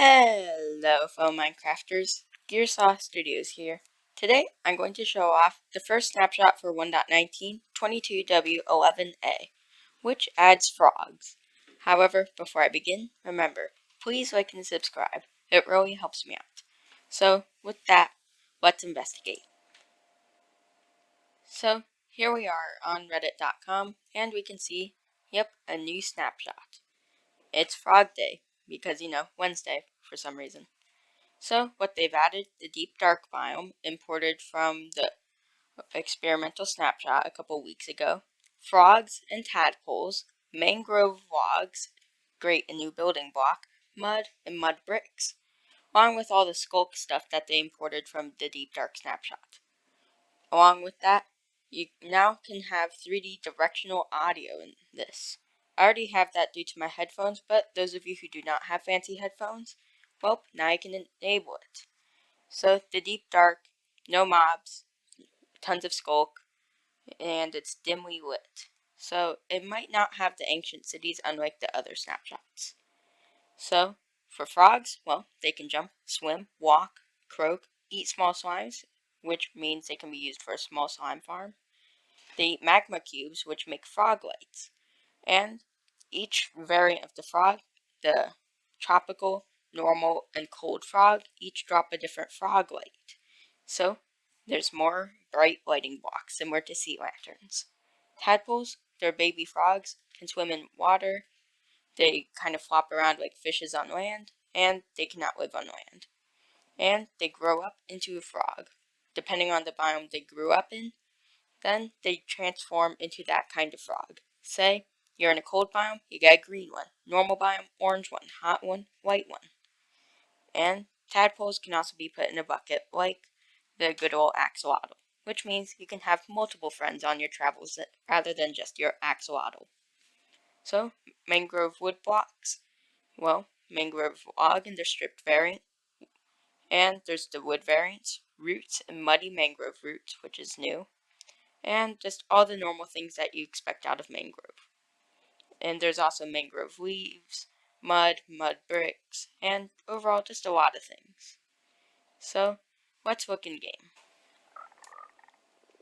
Hello, fellow Minecrafters. Gearsaw Studios here. Today, I'm going to show off the first snapshot for 1.19 22W11A, which adds frogs. However, before I begin, remember, please like and subscribe. It really helps me out. So, with that, let's investigate. So, here we are on reddit.com, and we can see, yep, a new snapshot. It's Frog Day, because, Wednesday, for some reason. So what they've added, the deep dark biome imported from the experimental snapshot a couple weeks ago, frogs and tadpoles, mangrove logs, great a new building block, mud and mud bricks, along with all the skulk stuff that they imported from the deep dark snapshot. Along with that, you now can have 3D directional audio in this. I already have that due to my headphones, but those of you who do not have fancy headphones, well, now you can enable it. So, the deep dark, no mobs, tons of skulk, and it's dimly lit. So, it might not have the ancient cities unlike the other snapshots. So, for frogs, well, they can jump, swim, walk, croak, eat small slimes, which means they can be used for a small slime farm. They eat magma cubes, which make frog lights. And each variant of the frog, the tropical, normal, and cold frog, each drop a different frog light. So, there's more bright lighting blocks similar to sea lanterns. Tadpoles, they're baby frogs, can swim in water. They kind of flop around like fishes on land, and they cannot live on land. And they grow up into a frog. Depending on the biome they grew up in, then they transform into that kind of frog. Say, you're in a cold biome, you get a green one. Normal biome, orange one. Hot one, white one. And tadpoles can also be put in a bucket, like the good old axolotl, which means you can have multiple friends on your travels rather than just your axolotl. So, mangrove wood blocks, well, mangrove log and their stripped variant. And there's the wood variants, roots and muddy mangrove roots, which is new. And just all the normal things that you expect out of mangrove. And there's also mangrove leaves, mud bricks, and overall just a lot of things. So, let's look in game.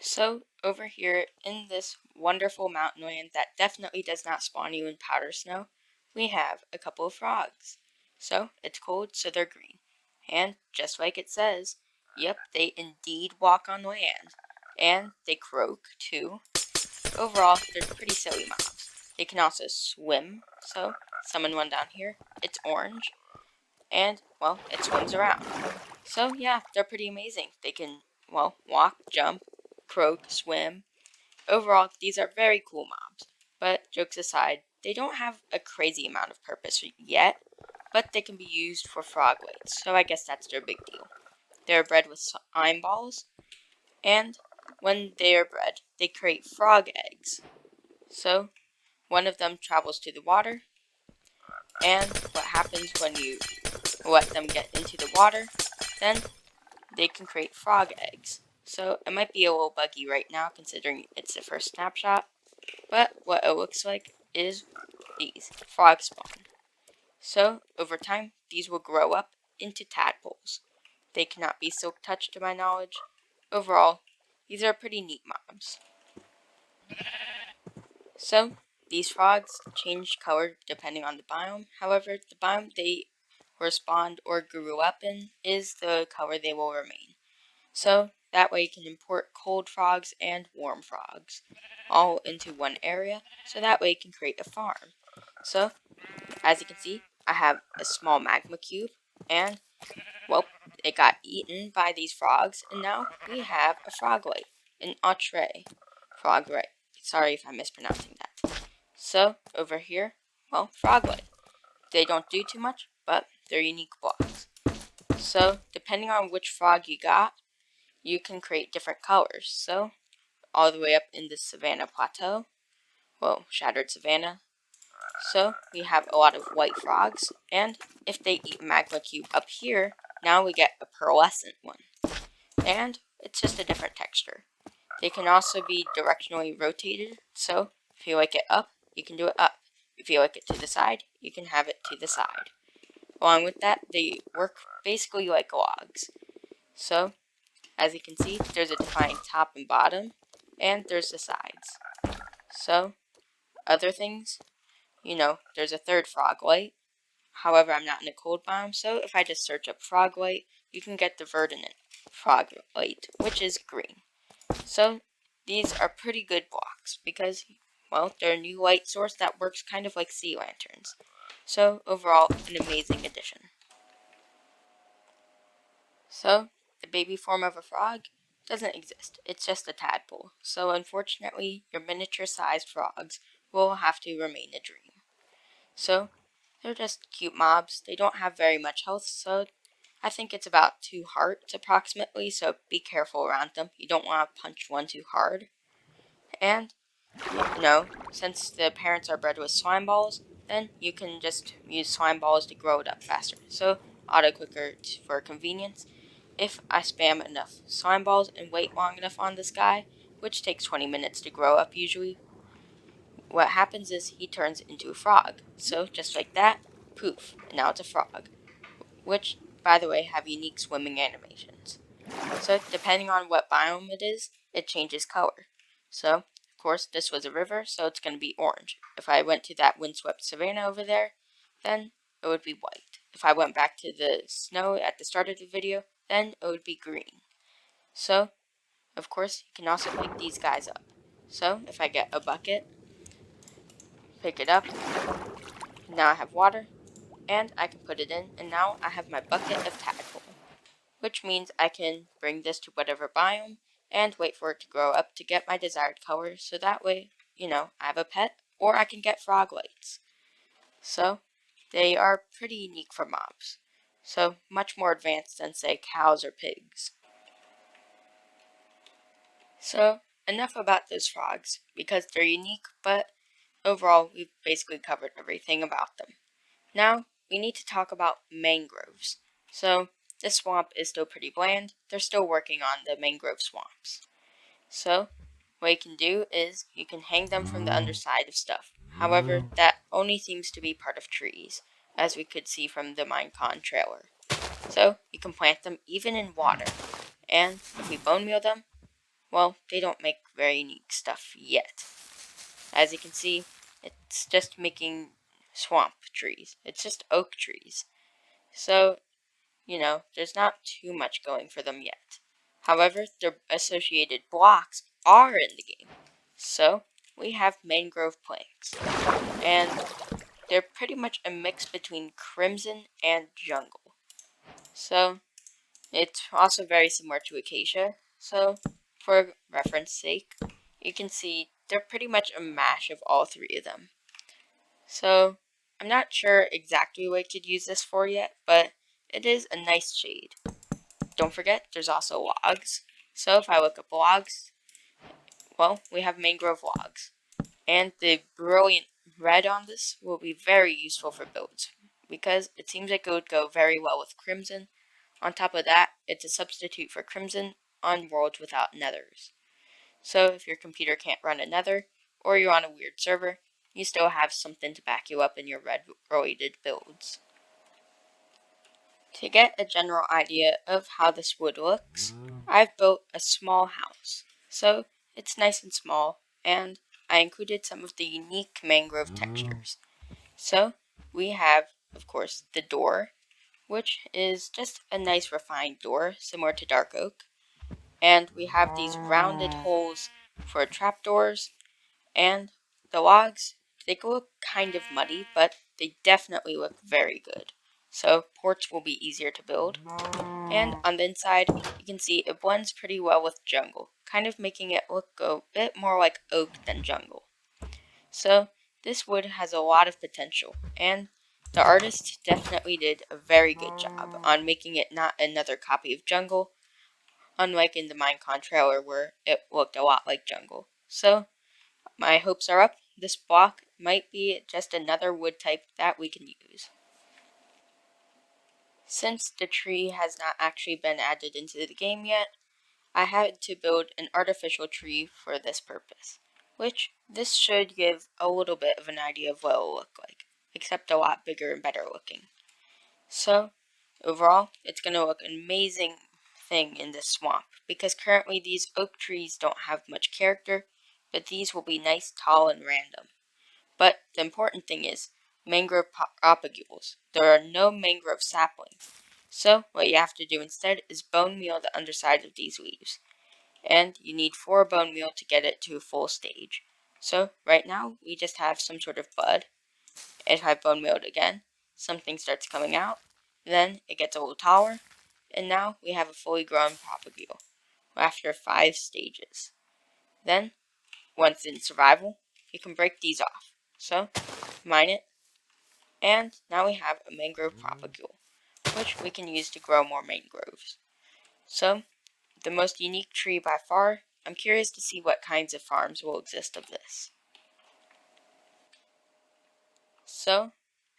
So, over here in this wonderful mountain land that definitely does not spawn you in powder snow, we have a couple of frogs. So, it's cold, so they're green. And just like it says, yep, they indeed walk on land. And they croak, too. Overall, they're pretty silly mobs. They can also swim, so summon one down here. It's orange, and, well, it swims around. So, yeah, they're pretty amazing. They can, well, walk, jump, croak, swim. Overall, these are very cool mobs. But, jokes aside, they don't have a crazy amount of purpose yet, but they can be used for frog weights, so I guess that's their big deal. They're bred with slime balls, and when they are bred, they create frog eggs. So, one of them travels to the water, and what happens when you let them get into the water, then they can create frog eggs. So, it might be a little buggy right now considering it's the first snapshot, but what it looks like is these, frog spawn. So, over time, these will grow up into tadpoles. They cannot be silk touched to my knowledge. Overall, these are pretty neat mobs. So, these frogs change color depending on the biome. However, the biome they spawned or grew up in is the color they will remain. So, that way you can import cold frogs and warm frogs all into one area. So that way you can create a farm. So, as you can see, I have a small magma cube and, well, it got eaten by these frogs, and now we have a frog light, an entree frog light. Sorry if I'm mispronouncing that. So, over here, well, frog light. They don't do too much, but they're unique blocks. So, depending on which frog you got, you can create different colors. So, all the way up in the Savannah Plateau, well, Shattered Savannah. So, we have a lot of white frogs, and if they eat magma cube up here, now we get a pearlescent one. And it's just a different texture. They can also be directionally rotated, so if you like it up, you can do it up. If you like it to the side, you can have it to the side. Along with that, they work basically like logs. So, as you can see, there's a defined top and bottom, and there's the sides. So, other things, there's a third frog light. However, I'm not in a cold biome, so if I just search up frog light, you can get the verdant frog light, which is green. So, these are pretty good blocks because, well, they're a new light source that works kind of like sea lanterns. So, overall, an amazing addition. So, the baby form of a frog doesn't exist. It's just a tadpole. So, unfortunately, your miniature-sized frogs will have to remain a dream. So, they're just cute mobs. They don't have very much health, so I think it's about 2 hearts approximately, so be careful around them. You don't want to punch one too hard. And, since the parents are bred with slime balls, then you can just use slime balls to grow it up faster. So, auto clicker for convenience. If I spam enough slime balls and wait long enough on this guy, which takes 20 minutes to grow up usually, what happens is he turns into a frog. So just like that, poof, and now it's a frog. Which, by the way, have unique swimming animations. So depending on what biome it is, it changes color. So, of course, this was a river, so it's going to be orange. If I went to that windswept savanna over there, then it would be white. If I went back to the snow at the start of the video, then it would be green. So, of course, you can also pick these guys up. So, if I get a bucket, pick it up, now I have water, and I can put it in, and now I have my bucket of tadpole, which means I can bring this to whatever biome and wait for it to grow up to get my desired color, so that way, I have a pet, or I can get frog lights. So, they are pretty unique for mobs. So, much more advanced than, say, cows or pigs. So, enough about those frogs, because they're unique, but overall, we've basically covered everything about them. Now, we need to talk about mangroves. So, this swamp is still pretty bland. They're still working on the mangrove swamps. So, what you can do is you can hang them from the underside of stuff. However, that only seems to be part of trees, as we could see from the Minecon trailer. So, you can plant them even in water. And if we bone meal them, well, they don't make very unique stuff yet. As you can see, it's just making swamp trees. It's just oak trees. So, there's not too much going for them yet. However, their associated blocks are in the game. So, we have mangrove plants. And they're pretty much a mix between crimson and jungle. So, it's also very similar to acacia. So, for reference sake, you can see they're pretty much a mash of all three of them. So, I'm not sure exactly what I could use this for yet, but it is a nice shade. Don't forget, there's also logs. So if I look up logs, well, we have mangrove logs. And the brilliant red on this will be very useful for builds, because it seems like it would go very well with crimson. On top of that, it's a substitute for crimson on worlds without nethers. So if your computer can't run a nether, or you're on a weird server, you still have something to back you up in your red-related builds. To get a general idea of how this wood looks, I've built a small house. So it's nice and small, and I included some of the unique mangrove textures. So we have, of course, the door, which is just a nice refined door, similar to dark oak. And we have these rounded holes for trapdoors, and the logs, they look kind of muddy, but they definitely look very good. So porch will be easier to build. And on the inside, you can see it blends pretty well with jungle, kind of making it look a bit more like oak than jungle. So this wood has a lot of potential, and the artist definitely did a very good job on making it not another copy of jungle, unlike in the Minecon trailer where it looked a lot like jungle. So my hopes are up. This block might be just another wood type that we can use. Since the tree has not actually been added into the game yet, I had to build an artificial tree for this purpose, which this should give a little bit of an idea of what it will look like, except a lot bigger and better looking. So, overall, it's going to look an amazing thing in this swamp, because currently these oak trees don't have much character, but these will be nice, tall, and random. But the important thing is mangrove propagules. There are no mangrove saplings. So what you have to do instead is bone meal the underside of these leaves. And you need 4 bone meal to get it to a full stage. So right now we just have some sort of bud. If I bone meal it again, something starts coming out. Then it gets a little taller. And now we have a fully grown propagule after 5 stages. Then, once in survival, you can break these off. So, mine it, and now we have a mangrove propagule, which we can use to grow more mangroves. So, the most unique tree by far. I'm curious to see what kinds of farms will exist of this. So,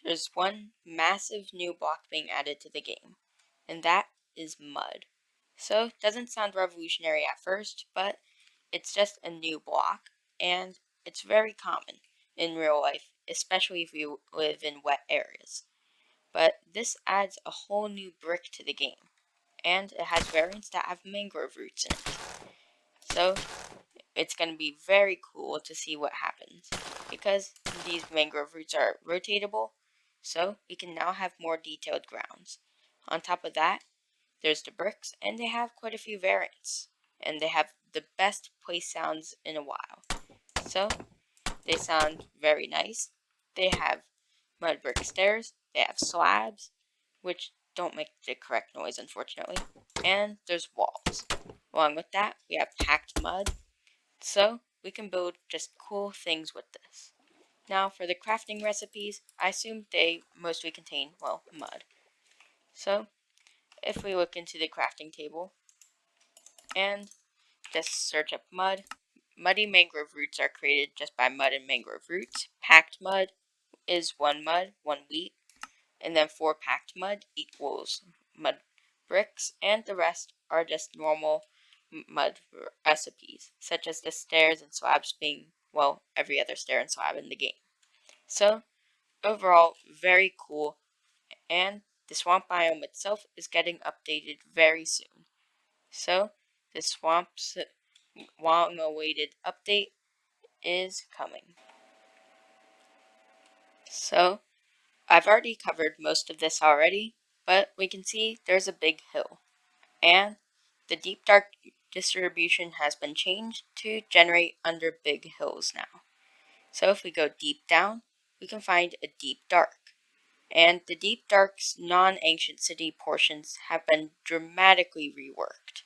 there's one massive new block being added to the game, and that is mud. So, it doesn't sound revolutionary at first, but it's just a new block, and it's very common in real life, especially if you live in wet areas. But this adds a whole new brick to the game, and it has variants that have mangrove roots in it. So it's going to be very cool to see what happens, because these mangrove roots are rotatable, so we can now have more detailed grounds. On top of that, there's the bricks, and they have quite a few variants, and they have the best place sounds in a while. So they sound very nice. They have mud brick stairs, they have slabs, which don't make the correct noise, unfortunately, and there's walls. Along with that, we have packed mud, so we can build just cool things with this. Now, for the crafting recipes, I assume they mostly contain, well, mud. So, if we look into the crafting table and just search up mud, muddy mangrove roots are created just by mud and mangrove roots. Packed mud is 1 mud, 1 wheat, and then 4 packed mud equals mud bricks, and the rest are just normal mud recipes, such as the stairs and slabs being, well, every other stair and slab in the game. So, overall, very cool, and the swamp biome itself is getting updated very soon. So, the swamp's long-awaited update is coming. So, I've already covered most of this already, but we can see there's a big hill, and the deep dark distribution has been changed to generate under big hills now. So if we go deep down, we can find a deep dark, and the deep dark's non-ancient city portions have been dramatically reworked.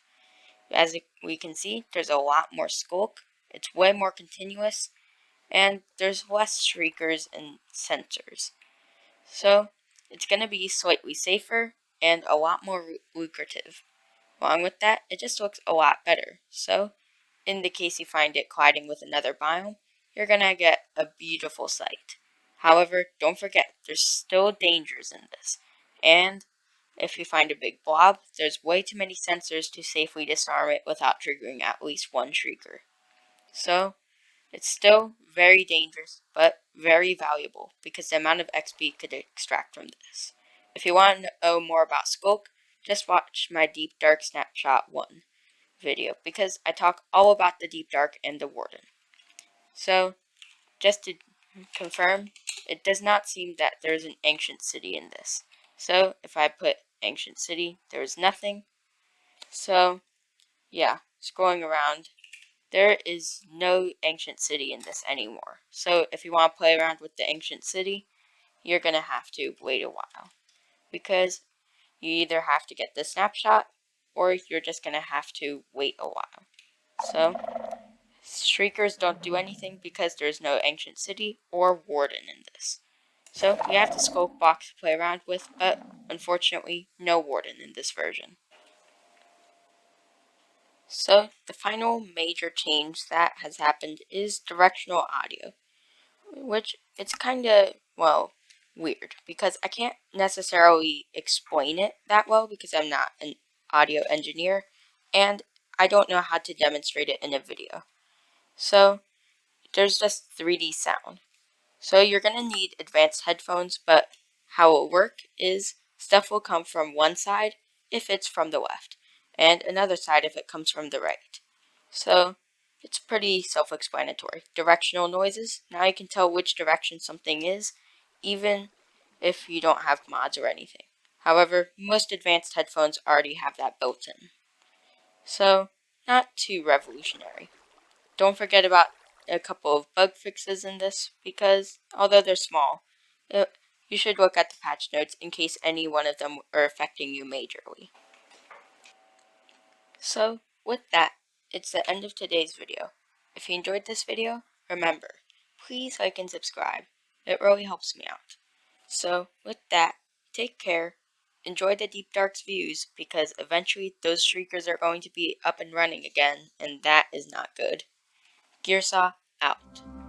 As we can see, there's a lot more skulk, it's way more continuous, and there's less shriekers and sensors. So, it's going to be slightly safer and a lot more lucrative. Along with that, it just looks a lot better. So, in the case you find it colliding with another biome, you're going to get a beautiful sight. However, don't forget, there's still dangers in this. And if you find a big blob, there's way too many sensors to safely disarm it without triggering at least 1 shrieker. So, it's still very dangerous, but very valuable, because the amount of XP could extract from this. If you want to know more about Skulk, just watch my Deep Dark Snapshot 1 video, because I talk all about the Deep Dark and the Warden. So, just to confirm, it does not seem that there is an ancient city in this. So, if I put ancient city, there is nothing. So, yeah, scrolling around, there is no ancient city in this anymore. So if you want to play around with the ancient city, you're going to have to wait a while, because you either have to get the snapshot or you're just going to have to wait a while. So shriekers don't do anything because there's no ancient city or warden in this. So you have the scope box to play around with, but unfortunately no warden in this version. So the final major change that has happened is directional audio, which it's kind of, well, weird, because I can't necessarily explain it that well because I'm not an audio engineer, and I don't know how to demonstrate it in a video. So there's just 3D sound. So you're going to need advanced headphones, but how it will work is Stuff will come from one side if it's from the left, and another side if it comes from the right. So it's pretty self-explanatory. Directional noises, now you can tell which direction something is, even if you don't have mods or anything. However, most advanced headphones already have that built in. So, not too revolutionary. Don't forget about a couple of bug fixes in this, because although they're small, you should look at the patch notes in case any one of them are affecting you majorly. So, with that, it's the end of today's video. If you enjoyed this video, remember, please like and subscribe. It really helps me out. So, with that, take care, enjoy the Deep Dark's views, because eventually those streakers are going to be up and running again, and that is not good. Gearsaw, out.